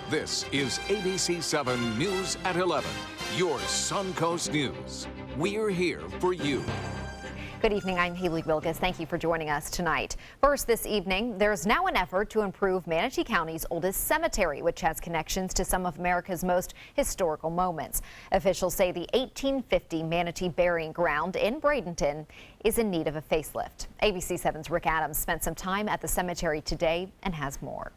This is ABC7 News at 11, your Suncoast News. We're here for you. Good evening, I'm Haley Wilgus. Thank you for joining us tonight. First this evening, there's now an effort to improve Manatee County's oldest cemetery, which has connections to some of America's most historical moments. Officials say the 1850 Manatee Burying Ground in Bradenton is in need of a facelift. ABC7's Rick Adams spent some time at the cemetery today and has more.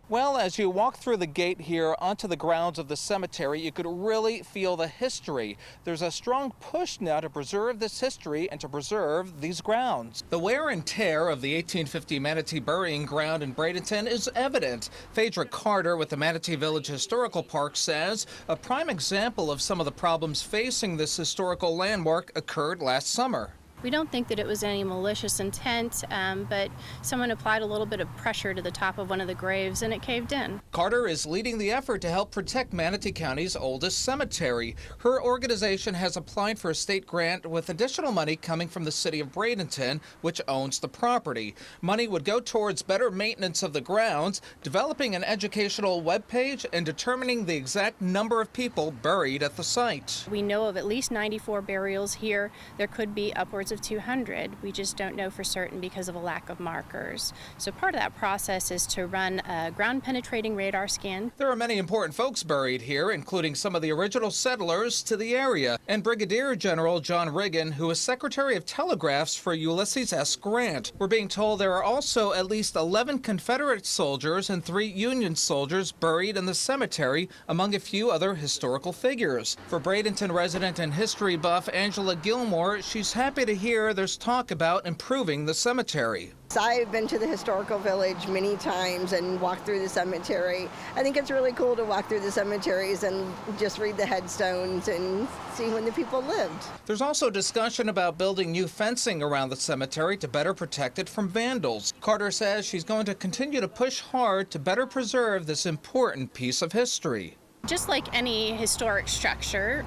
Well, as you walk through the gate here onto the grounds of the cemetery, you could really feel the history. There's a strong push now to preserve this history and to preserve these grounds. The wear and tear of the 1850 Manatee Burying Ground in Bradenton is evident. Phaedra Carter with the Manatee Village Historical Park says a prime example of some of the problems facing this historical landmark occurred last summer. We don't think that it was any malicious intent, but someone applied a little bit of pressure to the top of one of the graves and it caved in. Carter is leading the effort to help protect Manatee County's oldest cemetery. Her organization has applied for a state grant with additional money coming from the city of Bradenton, which owns the property. Money would go towards better maintenance of the grounds, developing an educational webpage, and determining the exact number of people buried at the site. We know of at least 94 burials here. There could be upwards of 200. We just don't know for certain because of a lack of markers. So part of that process is to run a ground penetrating radar scan. There are many important folks buried here, including some of the original settlers to the area, and Brigadier General John Riggin, who is Secretary of Telegraphs for Ulysses S. Grant. We're being told there are also at least 11 Confederate soldiers and 3 Union soldiers buried in the cemetery, among a few other historical figures. For Bradenton resident and history buff Angela Gilmore, she's happy to hear there's talk about improving the cemetery. I've been to the historical village many times and walked through the cemetery. I think it's really cool to walk through the cemeteries and just read the headstones and see when the people lived. There's also discussion about building new fencing around the cemetery to better protect it from vandals. Carter says she's going to continue to push hard to better preserve this important piece of history. Just like any historic structure,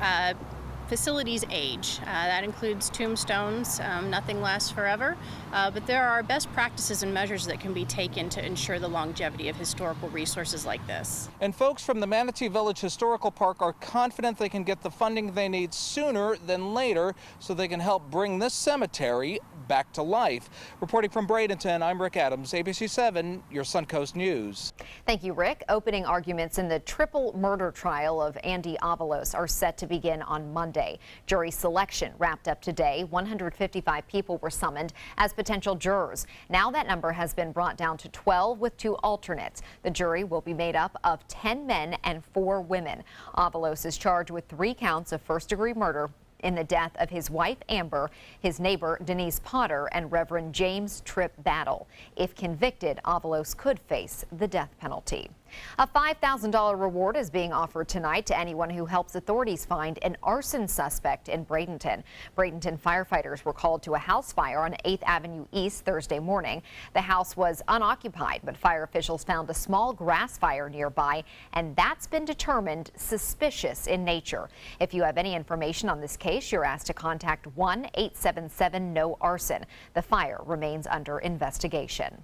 facilities age. That includes tombstones. Nothing lasts forever, but there are best practices and measures that can be taken to ensure the longevity of historical resources like this. And folks from the Manatee Village Historical Park are confident they can get the funding they need sooner than later so they can help bring this cemetery back to life. Reporting from Bradenton, I'm Rick Adams, ABC7, your Suncoast News. Thank you, Rick. Opening arguments in the triple murder trial of Andy Avalos are set to begin on Monday. Jury selection wrapped up today. 155 people were summoned as potential jurors. Now that number has been brought down to 12 with 2 alternates. The jury will be made up of 10 men and 4 women. Avalos is charged with 3 counts of first-degree murder in the death of his wife, Amber, his neighbor, Denise Potter, and Reverend James Tripp Battle. If convicted, Avalos could face the death penalty. A $5,000 reward is being offered tonight to anyone who helps authorities find an arson suspect in Bradenton. Bradenton firefighters were called to a house fire on 8th Avenue East Thursday morning. The house was unoccupied, but fire officials found a small grass fire nearby, and that's been determined suspicious in nature. If you have any information on this case, you're asked to contact 1-877-NO-ARSON. The fire remains under investigation.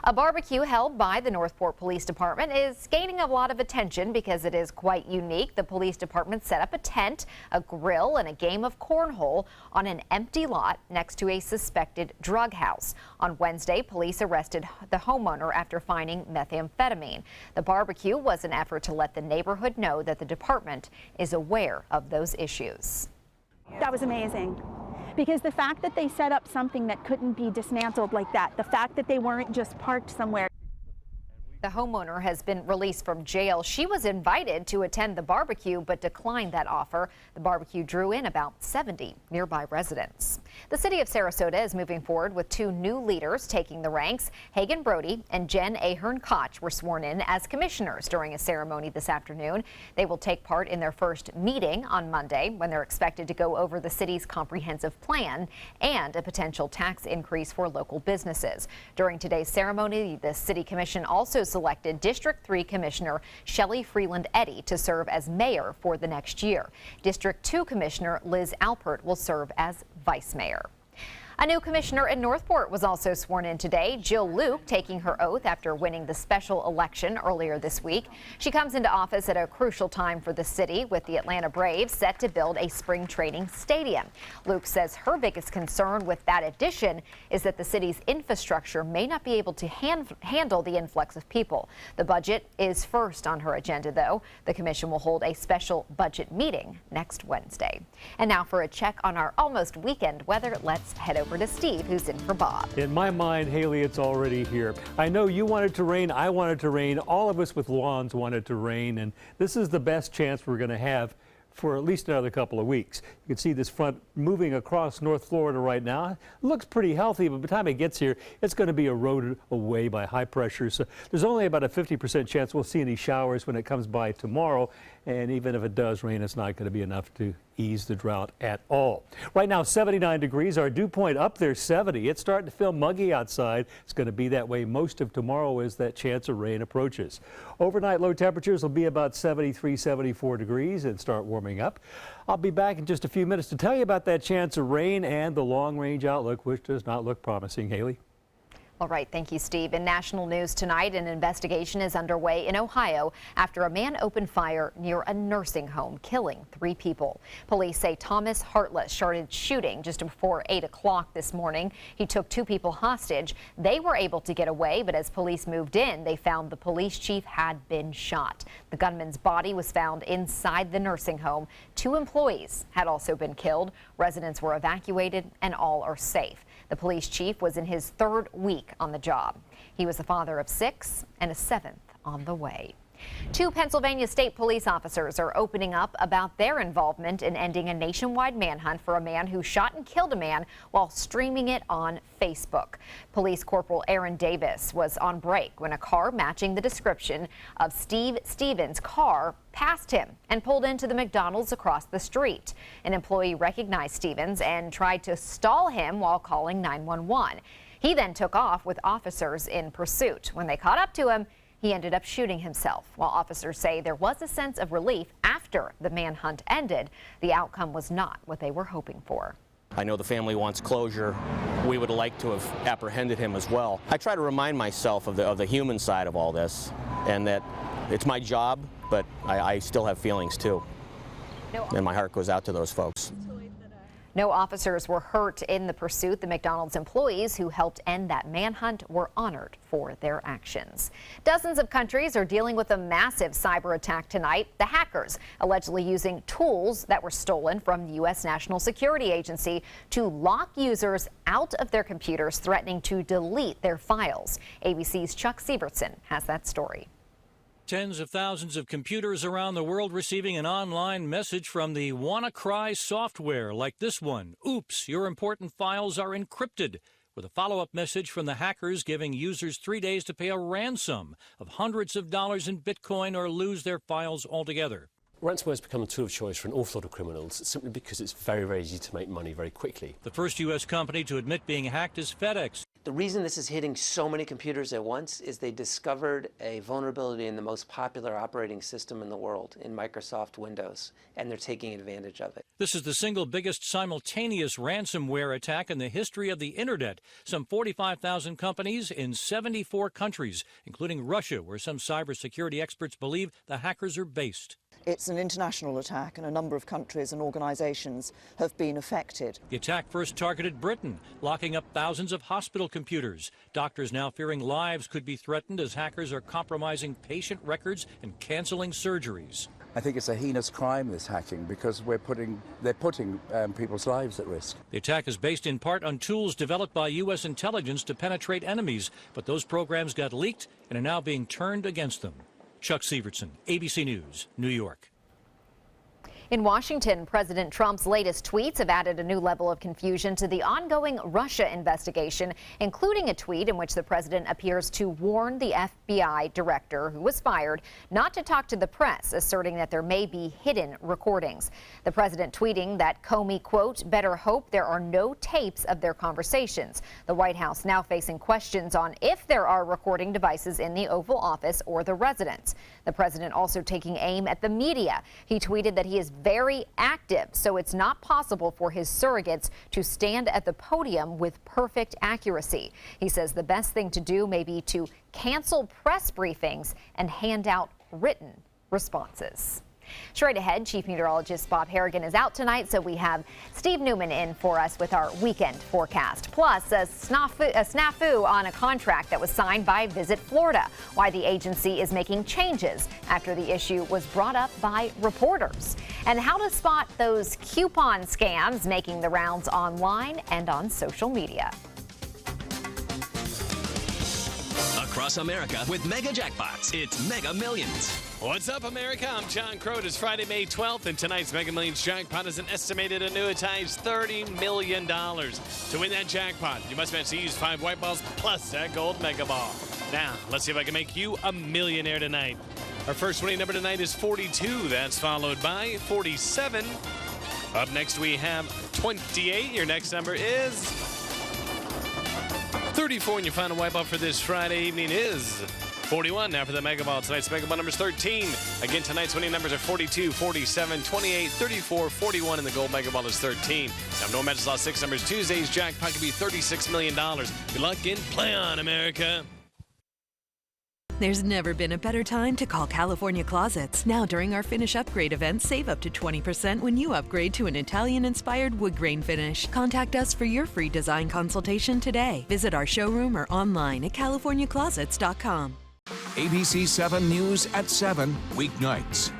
A barbecue held by the Northport Police Department is gaining a lot of attention because it is quite unique. The police department set up a tent, a grill, and a game of cornhole on an empty lot next to a suspected drug house. On Wednesday, police arrested the homeowner after finding methamphetamine. The barbecue was an effort to let the neighborhood know that the department is aware of those issues. That was amazing. Because the fact that they set up something that couldn't be dismantled like that, the fact that they weren't just parked somewhere. The homeowner has been released from jail. She was invited to attend the barbecue but declined that offer. The barbecue drew in about 70 nearby residents. The city of Sarasota is moving forward with 2 new leaders taking the ranks. Hagan Brody and Jen Ahern Koch were sworn in as commissioners during a ceremony this afternoon. They will take part in their first meeting on Monday when they're expected to go over the city's comprehensive plan and a potential tax increase for local businesses. During today's ceremony, the city commission also selected District 3 Commissioner Shelley Freeland Eddy to serve as mayor for the next year. District 2 Commissioner Liz Alpert will serve as vice mayor. A new commissioner in Northport was also sworn in today. Jill Luke taking her oath after winning the special election earlier this week. She comes into office at a crucial time for the city, with the Atlanta Braves set to build a spring training stadium. Luke says her biggest concern with that addition is that the city's infrastructure may not be able to handle the influx of people. The budget is first on her agenda, though. The commission will hold a special budget meeting next Wednesday. And now for a check on our almost weekend weather, let's head over to Steve, who's in for Bob. In my mind, Haley, it's already here. I know you want it to rain, I want it to rain, all of us with lawns want it to rain, and this is the best chance we're going to have for at least another couple of weeks. You can see this front moving across North Florida right now. It looks pretty healthy, but by the time it gets here, it's going to be eroded away by high pressure. So there's only about a 50% chance we'll see any showers when it comes by tomorrow. And even if it does rain, it's not going to be enough to ease the drought at all. Right now, 79 degrees. Our dew point up there, 70. It's starting to feel muggy outside. It's going to be that way most of tomorrow as that chance of rain approaches. Overnight low temperatures will be about 73, 74 degrees and start warming up. I'll be back in just a few minutes to tell you about that chance of rain and the long-range outlook, which does not look promising. Haley? All right, thank you, Steve. In national news tonight, an investigation is underway in Ohio after a man opened fire near a nursing home, killing 3 people. Police say Thomas Hartless started shooting just before 8 o'clock this morning. He took 2 people hostage. They were able to get away, but as police moved in, they found the police chief had been shot. The gunman's body was found inside the nursing home. 2 employees had also been killed. Residents were evacuated and all are safe. The police chief was in his 3rd week on the job. He was the father of 6 and a 7th on the way. 2 Pennsylvania state police officers are opening up about their involvement in ending a nationwide manhunt for a man who shot and killed a man while streaming it on Facebook. Police Corporal Aaron Davis was on break when a car matching the description of Steve Stevens' car passed him and pulled into the McDonald's across the street. An employee recognized Stevens and tried to stall him while calling 911. He then took off with officers in pursuit. When they caught up to him, he ended up shooting himself. While officers say there was a sense of relief after the manhunt ended, the outcome was not what they were hoping for. I know the family wants closure. We would like to have apprehended him as well. I try to remind myself of the human side of all this, and that it's my job, but I still have feelings too. And my heart goes out to those folks. No officers were hurt in the pursuit. The McDonald's employees who helped end that manhunt were honored for their actions. Dozens of countries are dealing with a massive cyber attack tonight. The hackers allegedly using tools that were stolen from the U.S. National Security Agency to lock users out of their computers, threatening to delete their files. ABC's Chuck Sievertson has that story. Tens of thousands of computers around the world receiving an online message from the WannaCry software, like this one. Oops, your important files are encrypted, with a follow-up message from the hackers giving users 3 days to pay a ransom of hundreds of dollars in Bitcoin or lose their files altogether. Ransomware has become a tool of choice for an awful lot of criminals simply because it's very, very easy to make money very quickly. The first U.S. company to admit being hacked is FedEx. The reason this is hitting so many computers at once is they discovered a vulnerability in the most popular operating system in the world, in Microsoft Windows, and they're taking advantage of it. This is the single biggest simultaneous ransomware attack in the history of the Internet. Some 45,000 companies in 74 countries, including Russia, where some cybersecurity experts believe the hackers are based. It's an international attack, and a number of countries and organisations have been affected. The attack first targeted Britain, locking up thousands of hospital computers. Doctors now fearing lives could be threatened as hackers are compromising patient records and cancelling surgeries. I think it's a heinous crime, this hacking, because they're putting people's lives at risk. The attack is based in part on tools developed by U.S. intelligence to penetrate enemies, but those programs got leaked and are now being turned against them. Chuck Sievertson, ABC News, New York. In Washington, President Trump's latest tweets have added a new level of confusion to the ongoing Russia investigation, including a tweet in which the president appears to warn the FBI director, who was fired, not to talk to the press, asserting that there may be hidden recordings. The president tweeting that Comey, quote, better hope there are no tapes of their conversations. The White House now facing questions on if there are recording devices in the Oval Office or the residence. The president also taking aim at the media. He tweeted that he is very active, so it's not possible for his surrogates to stand at the podium with perfect accuracy. He says the best thing to do may be to cancel press briefings and hand out written responses. Straight ahead, Chief Meteorologist Bob Harrigan is out tonight, so we have Steve Newman in for us with our weekend forecast. Plus, a snafu on a contract that was signed by Visit Florida. Why the agency is making changes after the issue was brought up by reporters. And how to spot those coupon scams making the rounds online and on social media. Across America with Mega Jackpots, it's Mega Millions. What's up, America? I'm John Crowd. It's Friday, May 12th, and tonight's Mega Millions jackpot is an estimated annuitized $30 million. To win that jackpot, you must match these 5 white balls plus that gold mega ball. Now, let's see if I can make you a millionaire tonight. Our first winning number tonight is 42. That's followed by 47. Up next, we have 28. Your next number is 34, and your final white ball for this Friday evening is 41. Now for the Mega Ball. Tonight's Mega Ball number is 13. Again, tonight's winning numbers are 42, 47, 28, 34, 41, and the gold Mega Ball is 13. Now, no matches lost 6 numbers. Tuesday's jackpot could be $36 million. Good luck and play on, America. There's never been a better time to call California Closets. Now during our Finish Upgrade event, save up to 20% when you upgrade to an Italian-inspired wood grain finish. Contact us for your free design consultation today. Visit our showroom or online at californiaclosets.com. ABC7 News at 7, weeknights.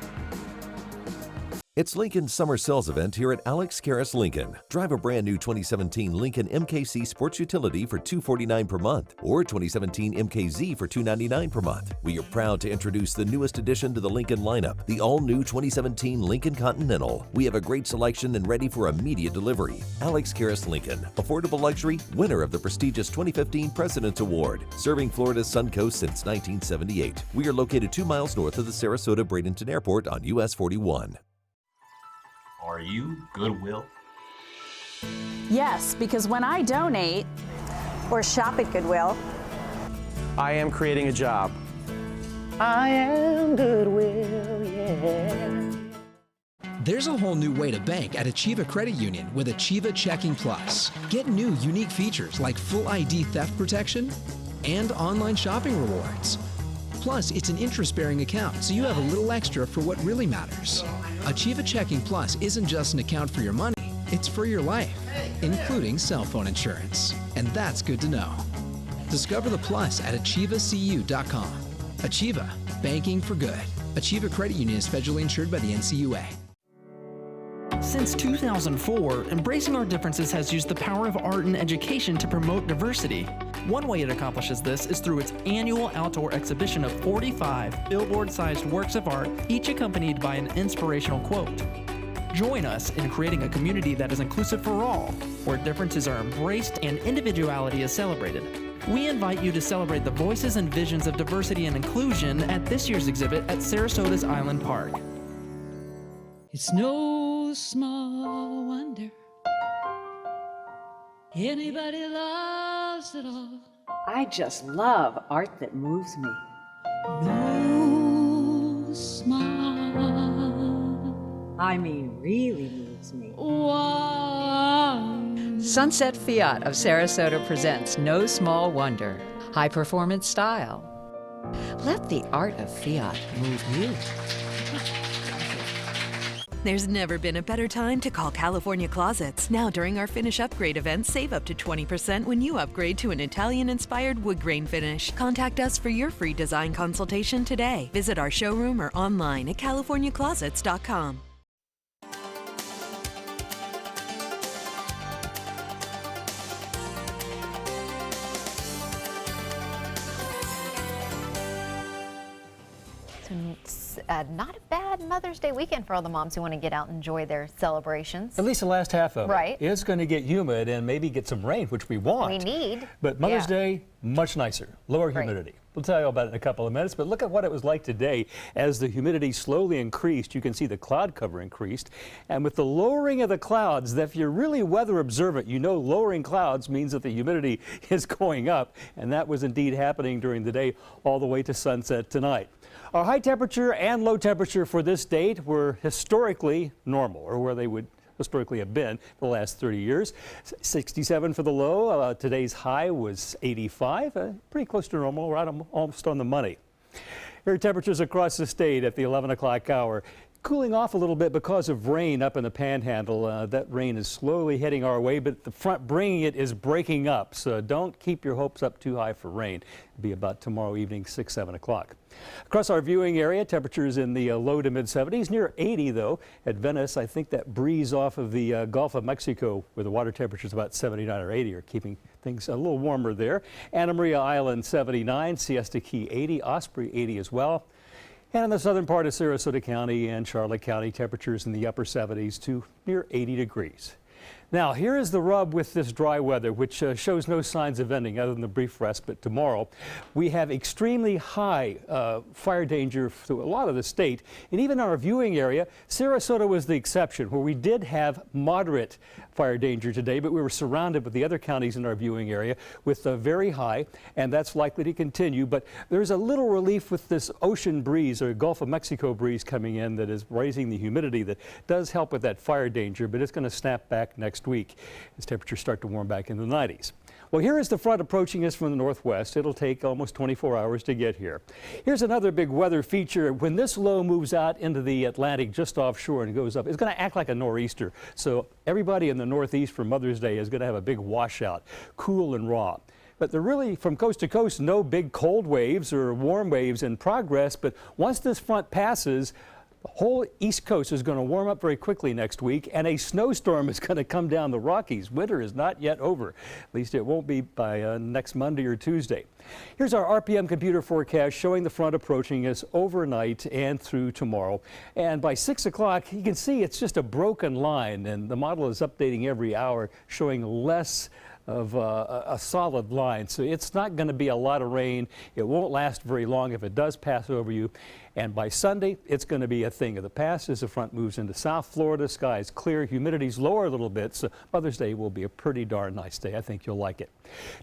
It's Lincoln's summer sales event here at Alex Karras Lincoln. Drive a brand new 2017 Lincoln MKC Sports Utility for $249 per month or 2017 MKZ for $299 per month. We are proud to introduce the newest addition to the Lincoln lineup, the all-new 2017 Lincoln Continental. We have a great selection and ready for immediate delivery. Alex Karras Lincoln, affordable luxury, winner of the prestigious 2015 President's Award, serving Florida's Suncoast since 1978. We are located 2 miles north of the Sarasota-Bradenton Airport on US 41. Are you Goodwill? Yes, because when I donate or shop at Goodwill, I am creating a job. I am Goodwill, yeah. There's a whole new way to bank at Achieva Credit Union with Achieva Checking Plus. Get new unique features like full ID theft protection and online shopping rewards. Plus, it's an interest-bearing account, so you have a little extra for what really matters. Achieva Checking Plus isn't just an account for your money, it's for your life, including cell phone insurance. And that's good to know. Discover the plus at achievacu.com. Achieva, banking for good. Achieva Credit Union is federally insured by the NCUA. Since 2004, Embracing Our Differences has used the power of art and education to promote diversity. One way it accomplishes this is through its annual outdoor exhibition of 45 billboard-sized works of art, each accompanied by an inspirational quote. Join us in creating a community that is inclusive for all, where differences are embraced and individuality is celebrated. We invite you to celebrate the voices and visions of diversity and inclusion at this year's exhibit at Sarasota's Island Park. It's no small wonder anybody loves it all. I just love art that moves me. No small, I mean, really moves me. wonder. Sunset Fiat of Sarasota presents No Small Wonder. High performance style. Let the art of Fiat move you. There's never been a better time to call California Closets. Now during our Finish Upgrade event, save up to 20% when you upgrade to an Italian-inspired wood grain finish. Contact us for your free design consultation today. Visit our showroom or online at californiaclosets.com. Not a bad Mother's Day weekend for all the moms who want to get out and enjoy their celebrations. At least the last half of Right. it. It's going to get humid and maybe get some rain, which we want. We need. But Mother's Yeah. Day, much nicer, lower humidity. We'll tell you all about it in a couple of minutes, but look at what it was like today. As the humidity slowly increased, you can see the cloud cover increased. And with the lowering of the clouds, if you're really weather observant, you know lowering clouds means that the humidity is going up. And that was indeed happening during the day all the way to sunset tonight. Our high temperature and low temperature for this date were historically normal, or where they would historically have been for the last 30 years. 67 for the low. Today's high was 85, pretty close to normal, right almost on the money. Here are temperatures across the state at the 11 o'clock hour. Cooling off a little bit because of rain up in the panhandle. That rain is slowly heading our way, but the front bringing it is breaking up. So don't keep your hopes up too high for rain. It'll be about tomorrow evening, 6, 7 o'clock. Across our viewing area, temperatures in the low to mid 70s, near 80 though. At Venice, I think that breeze off of the Gulf of Mexico, where the water temperature is about 79 or 80, are keeping things a little warmer there. Anna Maria Island, 79, Siesta Key, 80, Osprey, 80 as well. And in the southern part of Sarasota County and Charlotte County, temperatures in the upper 70s to near 80 degrees. Now, here is the rub with this dry weather, which shows no signs of ending other than the brief respite tomorrow. We have extremely high fire danger through a lot of the state, and even our viewing area, Sarasota was the exception, where we did have moderate fire danger today, but we were surrounded with the other counties in our viewing area with very high, and that's likely to continue. But there's a little relief with this ocean breeze or Gulf of Mexico breeze coming in that is raising the humidity that does help with that fire danger, but it's going to snap back next week as temperatures start to warm back in the 90s. Well, here is the front approaching us from the northwest. It'll take almost 24 hours to get here. Here's another big weather feature. When this low moves out into the Atlantic just offshore and goes up, it's going to act like a nor'easter. So everybody in the northeast for Mother's Day is going to have a big washout, cool and raw. But they're really, from coast to coast, no big cold waves or warm waves in progress. But once this front passes, the whole East Coast is going to warm up very quickly next week, and a snowstorm is going to come down the Rockies. Winter is not yet over. At least it won't be by next Monday or Tuesday. Here's our RPM computer forecast showing the front approaching us overnight and through tomorrow. And by 6 o'clock, you can see it's just a broken line, and the model is updating every hour, showing less of a solid line. So it's not going to be a lot of rain. It won't last very long if it does pass over you. And by Sunday, it's going to be a thing of the past as the front moves into South Florida. Skies clear, humidity's lower a little bit, so Mother's Day will be a pretty darn nice day. I think you'll like it.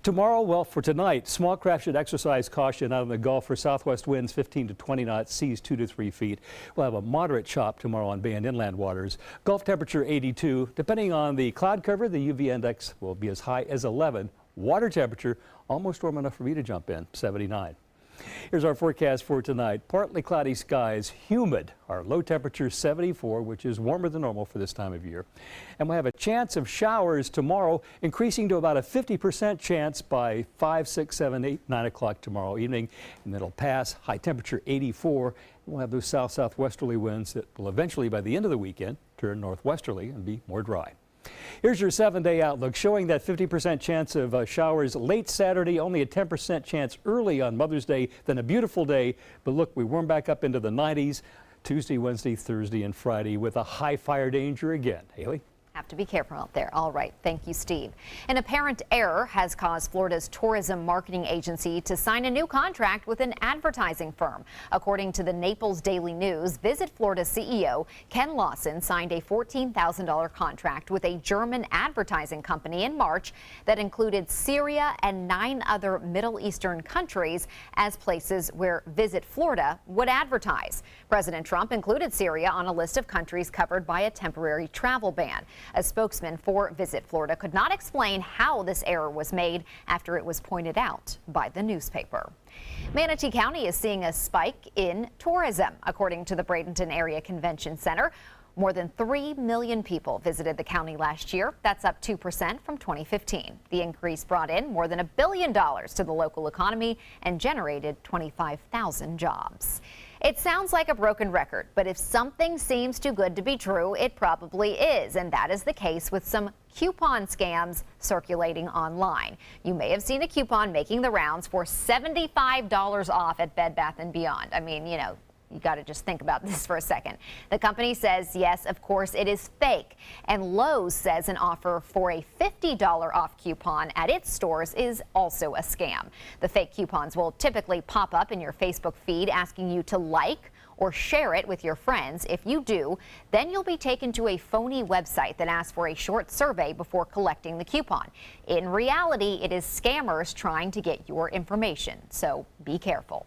Tomorrow, well, for tonight, small craft should exercise caution out in the Gulf for southwest winds 15 to 20 knots, seas 2 to 3 feet. We'll have a moderate chop tomorrow on bay and inland waters. Gulf temperature 82. Depending on the cloud cover, the UV index will be as high as 11. Water temperature almost warm enough for me to jump in, 79. Here's our forecast for tonight. Partly cloudy skies, humid. Our low temperature 74, which is warmer than normal for this time of year. And we'll have a chance of showers tomorrow, increasing to about a 50% chance by 5, 6, 7, 8, 9 o'clock tomorrow evening. And it'll pass high temperature 84. We'll have those south-southwesterly winds that will eventually, by the end of the weekend, turn northwesterly and be more dry. Here's your 7-day outlook showing that 50% chance of showers late Saturday, only a 10% chance early on Mother's Day, then a beautiful day. But look, we warm back up into the 90s Tuesday, Wednesday, Thursday, and Friday with a high fire danger again. Haley? Have to be careful out there. All right. Thank you, Steve. An apparent error has caused Florida's tourism marketing agency to sign a new contract with an advertising firm. According to the Naples Daily News, Visit Florida CEO Ken Lawson signed a $14,000 contract with a German advertising company in March that included Syria and 9 other Middle Eastern countries as places where Visit Florida would advertise. President Trump included Syria on a list of countries covered by a temporary travel ban. A spokesman for Visit Florida could not explain how this error was made after it was pointed out by the newspaper. Manatee County is seeing a spike in tourism, according to the Bradenton Area Convention Center. More than 3 million people visited the county last year. That's up 2% from 2015. The increase brought in more than $1 billion to the local economy and generated 25,000 jobs. It sounds like a broken record, but if something seems too good to be true, it probably is. And that is the case with some coupon scams circulating online. You may have seen a coupon making the rounds for $75 off at Bed Bath & Beyond. I mean, you know, you got to just think about this for a second. The company says, yes, of course, it is fake. And Lowe's says an offer for a $50 off coupon at its stores is also a scam. The fake coupons will typically pop up in your Facebook feed asking you to like or share it with your friends. If you do, then you'll be taken to a phony website that asks for a short survey before collecting the coupon. In reality, it is scammers trying to get your information, so be careful.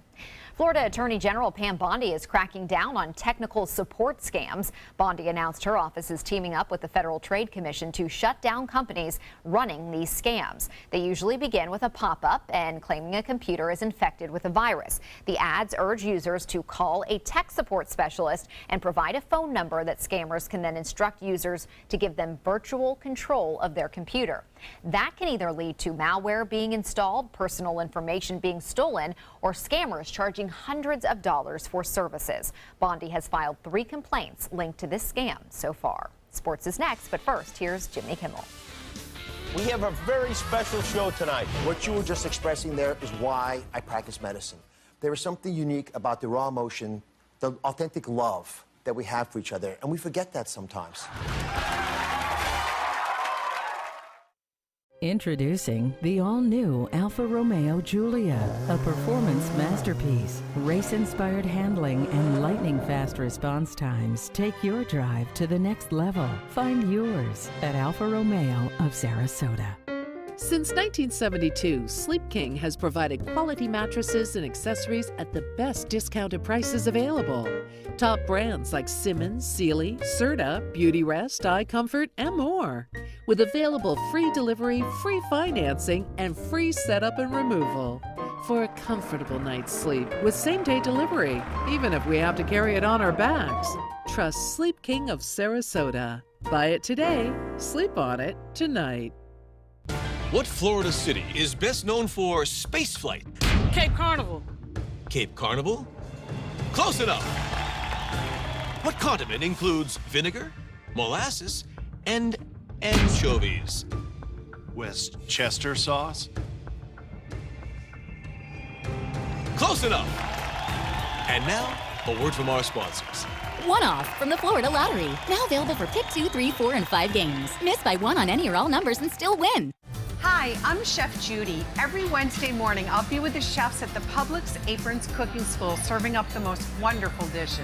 Florida Attorney General Pam Bondi is cracking down on technical support scams. Bondi announced her office is teaming up with the Federal Trade Commission to shut down companies running these scams. They usually begin with a pop-up and claiming a computer is infected with a virus. The ads urge users to call a tech support specialist and provide a phone number that scammers can then instruct users to give them virtual control of their computer. That can either lead to malware being installed, personal information being stolen, or scammers charging hundreds of dollars for services. Bondi has filed 3 complaints linked to this scam so far. Sports is next, but first, here's Jimmy Kimmel. We have a very special show tonight. What you were just expressing there is why I practice medicine. There is something unique about the raw emotion, the authentic love that we have for each other, and we forget that sometimes. Introducing the all-new Alfa Romeo Giulia, a performance masterpiece. Race-inspired handling and lightning-fast response times take your drive to the next level. Find yours at Alfa Romeo of Sarasota. Since 1972, Sleep King has provided quality mattresses and accessories at the best discounted prices available. Top brands like Simmons, Sealy, Serta, Beautyrest, iComfort, and more. With available free delivery, free financing, and free setup and removal. For a comfortable night's sleep with same-day delivery, even if we have to carry it on our backs. Trust Sleep King of Sarasota. Buy it today, sleep on it tonight. What Florida city is best known for spaceflight? Cape Carnival. Cape Carnival? Close enough! What condiment includes vinegar, molasses, and anchovies? Westchester sauce? Close enough! And now, a word from our sponsors. One-off from the Florida Lottery. Now available for pick 2, 3, 4, and 5 games. Miss by 1 on any or all numbers and still win. Hi, I'm Chef Judy. Every Wednesday morning, I'll be with the chefs at the Publix Aprons Cooking School serving up the most wonderful dishes.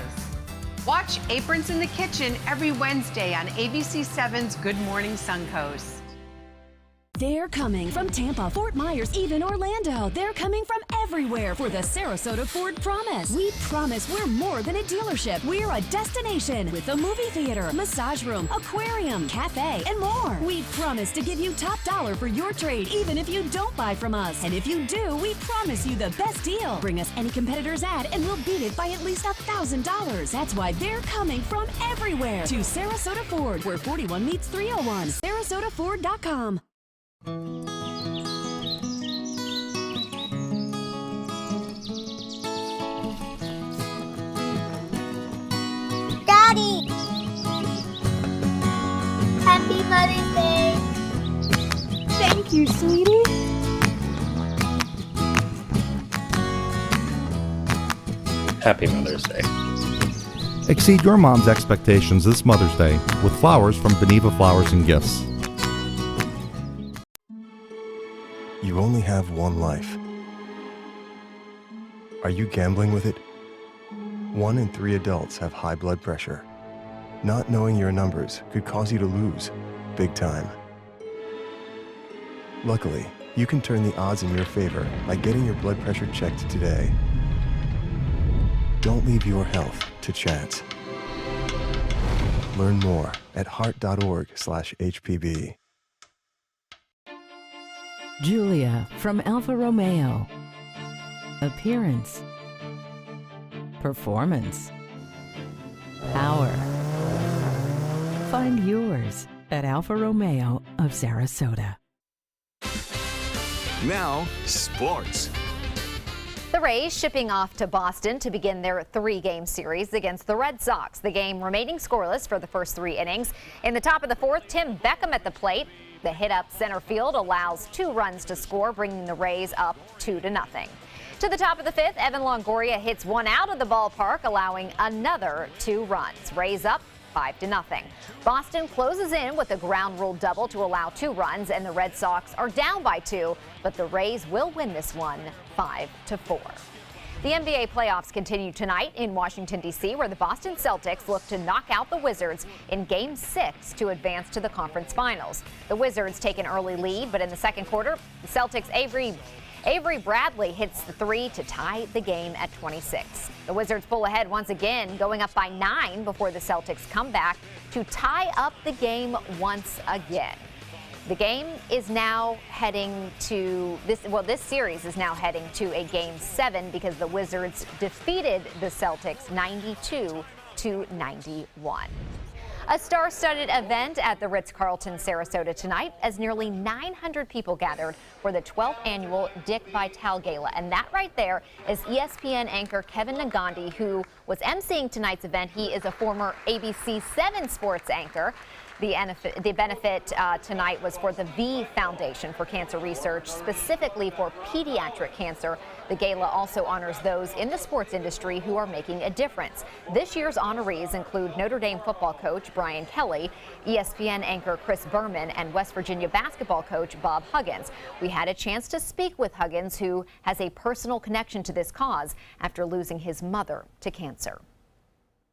Watch Aprons in the Kitchen every Wednesday on ABC7's Good Morning Suncoast. They're coming from Tampa, Fort Myers, even Orlando. They're coming from everywhere for the Sarasota Ford Promise. We promise we're more than a dealership. We're a destination with a movie theater, massage room, aquarium, cafe, and more. We promise to give you top dollar for your trade, even if you don't buy from us. And if you do, we promise you the best deal. Bring us any competitor's ad and we'll beat it by at least $1,000. That's why they're coming from everywhere to Sarasota Ford, where 41 meets 301. SarasotaFord.com. Daddy! Happy Mother's Day! Thank you, sweetie. Happy Mother's Day. Exceed your mom's expectations this Mother's Day with flowers from Beneva Flowers and Gifts. You only have one life. Are you gambling with it? 1 in 3 adults have high blood pressure. Not knowing your numbers could cause you to lose, big time. Luckily, you can turn the odds in your favor by getting your blood pressure checked today. Don't leave your health to chance. Learn more at heart.org/HPB. Giulia from Alfa Romeo. Appearance. Performance. Power. Find yours at Alfa Romeo of Sarasota. Now, sports. The Rays shipping off to Boston to begin their 3-game series against the Red Sox. The game remaining scoreless for the first 3 innings. In the top of the 4th, Tim Beckham at the plate. The hit up center field allows 2 runs to score, bringing the Rays up 2-0. To the top of the 5th, Evan Longoria hits 1 out of the ballpark, allowing another 2 runs. Rays up 5-0. Boston closes in with a ground rule double to allow 2 runs, and the Red Sox are down by 2, but the Rays will win this one 5-4. The NBA playoffs continue tonight in Washington, D.C., where the Boston Celtics look to knock out the Wizards in Game 6 to advance to the conference finals. The Wizards take an early lead, but in the second quarter, the Celtics' Avery Avery Bradley hits the three to tie the game at 26. The Wizards pull ahead once again, going up by 9 before the Celtics come back to tie up the game once again. The game is now heading to this series is now heading to a Game 7 because the Wizards defeated the Celtics 92-91. A star-studded event at the Ritz-Carlton Sarasota tonight as nearly 900 people gathered for the 12th annual Dick Vitale Gala. And that right there is ESPN anchor Kevin Nagandi, who was emceeing tonight's event. He is a former ABC7 sports anchor. The benefit tonight was for the V Foundation for Cancer Research, specifically for pediatric cancer. The gala also honors those in the sports industry who are making a difference. This year's honorees include Notre Dame football coach Brian Kelly, ESPN anchor Chris Berman, and West Virginia basketball coach Bob Huggins. We had a chance to speak with Huggins, who has a personal connection to this cause after losing his mother to cancer.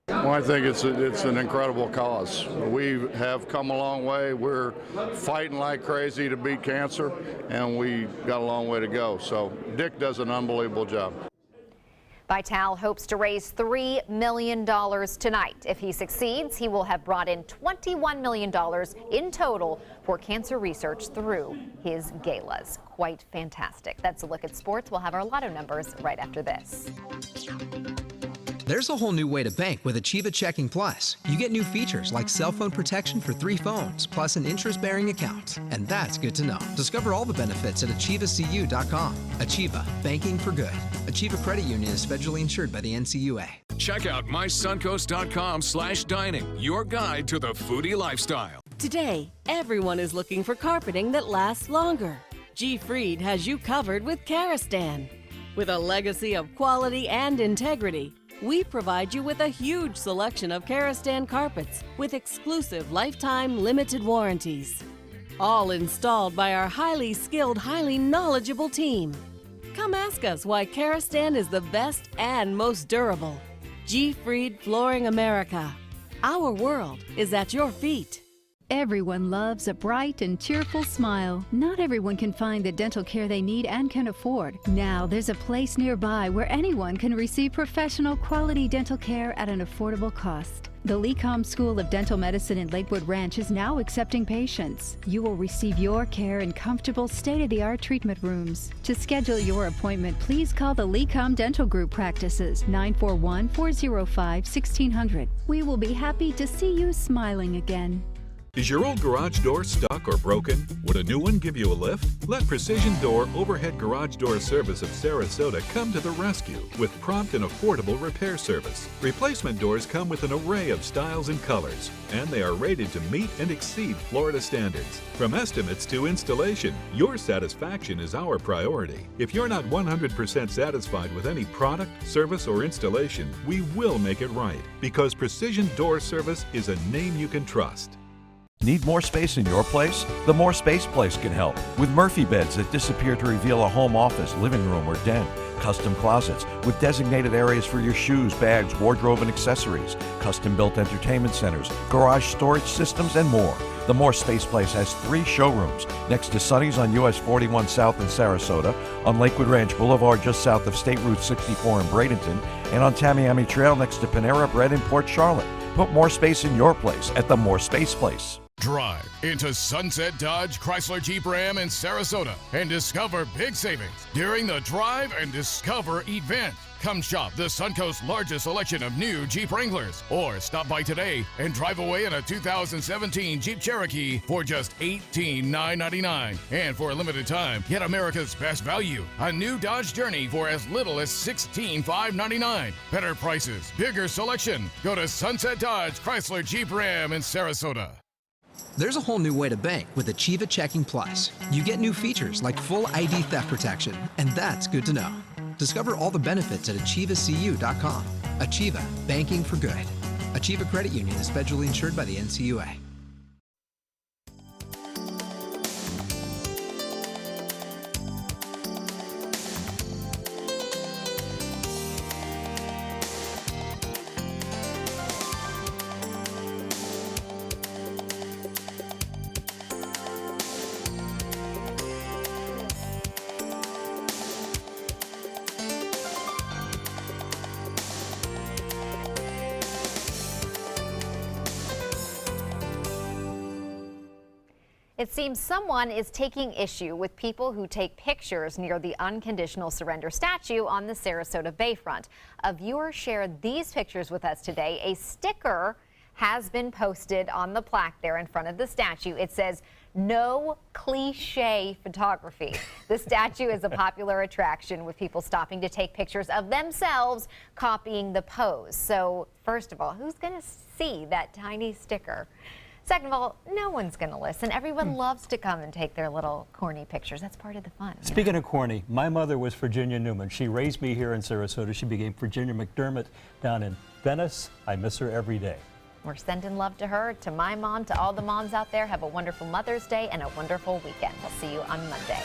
Well, I think it's an incredible cause. We have come a long way. We're fighting like crazy to beat cancer, and we got a long way to go. So Dick does an unbelievable job. Vitale hopes to raise $3 million tonight. If he succeeds, he will have brought in $21 million in total for cancer research through his galas. Quite fantastic. That's a look at sports. We'll have our lotto numbers right after this. There's a whole new way to bank with Achieva Checking Plus. You get new features like cell phone protection for 3 phones, plus an interest-bearing account. And that's good to know. Discover all the benefits at AchievaCU.com. Achieva, banking for good. Achieva Credit Union is federally insured by the NCUA. Check out mysuncoast.com/dining, your guide to the foodie lifestyle. Today, everyone is looking for carpeting that lasts longer. G. Fried has you covered with Karastan. With a legacy of quality and integrity, we provide you with a huge selection of Karastan carpets with exclusive lifetime limited warranties. All installed by our highly skilled, highly knowledgeable team. Come ask us why Karastan is the best and most durable. G. Fried Flooring America. Our world is at your feet. Everyone loves a bright and cheerful smile. Not everyone can find the dental care they need and can afford. Now there's a place nearby where anyone can receive professional quality dental care at an affordable cost. The LECOM School of Dental Medicine in Lakewood Ranch is now accepting patients. You will receive your care in comfortable, state-of-the-art treatment rooms. To schedule your appointment, please call the LECOM Dental Group practices, 941-405-1600. We will be happy to see you smiling again. Is your old garage door stuck or broken? Would a new one give you a lift? Let Precision Door Overhead Garage Door Service of Sarasota come to the rescue with prompt and affordable repair service. Replacement doors come with an array of styles and colors, and they are rated to meet and exceed Florida standards. From estimates to installation, your satisfaction is our priority. If you're not 100% satisfied with any product, service, or installation, we will make it right, because Precision Door Service is a name you can trust. Need more space in your place? The More Space Place can help with Murphy beds that disappear to reveal a home office, living room, or den. Custom closets with designated areas for your shoes, bags, wardrobe, and accessories. Custom-built entertainment centers, garage storage systems, and more. The More Space Place has 3 showrooms next to Sunny's on US 41 South in Sarasota, on Lakewood Ranch Boulevard just south of State Route 64 in Bradenton, and on Tamiami Trail next to Panera Bread in Port Charlotte. Put more space in your place at the More Space Place. Drive into Sunset Dodge Chrysler Jeep Ram in Sarasota and discover big savings during the Drive and Discover event. Come shop the Suncoast's largest selection of new Jeep Wranglers, or stop by today and drive away in a 2017 Jeep Cherokee for just $18,999. And for a limited time, get America's best value, a new Dodge Journey for as little as $16,599. Better prices, bigger selection. Go to Sunset Dodge Chrysler Jeep Ram in Sarasota. There's a whole new way to bank with Achieva Checking Plus. You get new features like full ID theft protection, and that's good to know. Discover all the benefits at AchievaCU.com. Achieva, banking for good. Achieva Credit Union is federally insured by the NCUA. It seems someone is taking issue with people who take pictures near the unconditional surrender statue on the Sarasota Bayfront. A viewer shared these pictures with us today. A sticker has been posted on the plaque there in front of the statue. It says, "No cliche photography." The statue is a popular attraction with people stopping to take pictures of themselves copying the pose. So first of all, who's going to see that tiny sticker? Second of all, no one's going to listen. Everyone loves to come and take their little corny pictures. That's part of the fun. Speaking of corny, my mother was Virginia Newman. She raised me here in Sarasota. She became Virginia McDermott down in Venice. I miss her every day. We're sending love to her, to my mom, to all the moms out there. Have a wonderful Mother's Day and a wonderful weekend. We'll see you on Monday.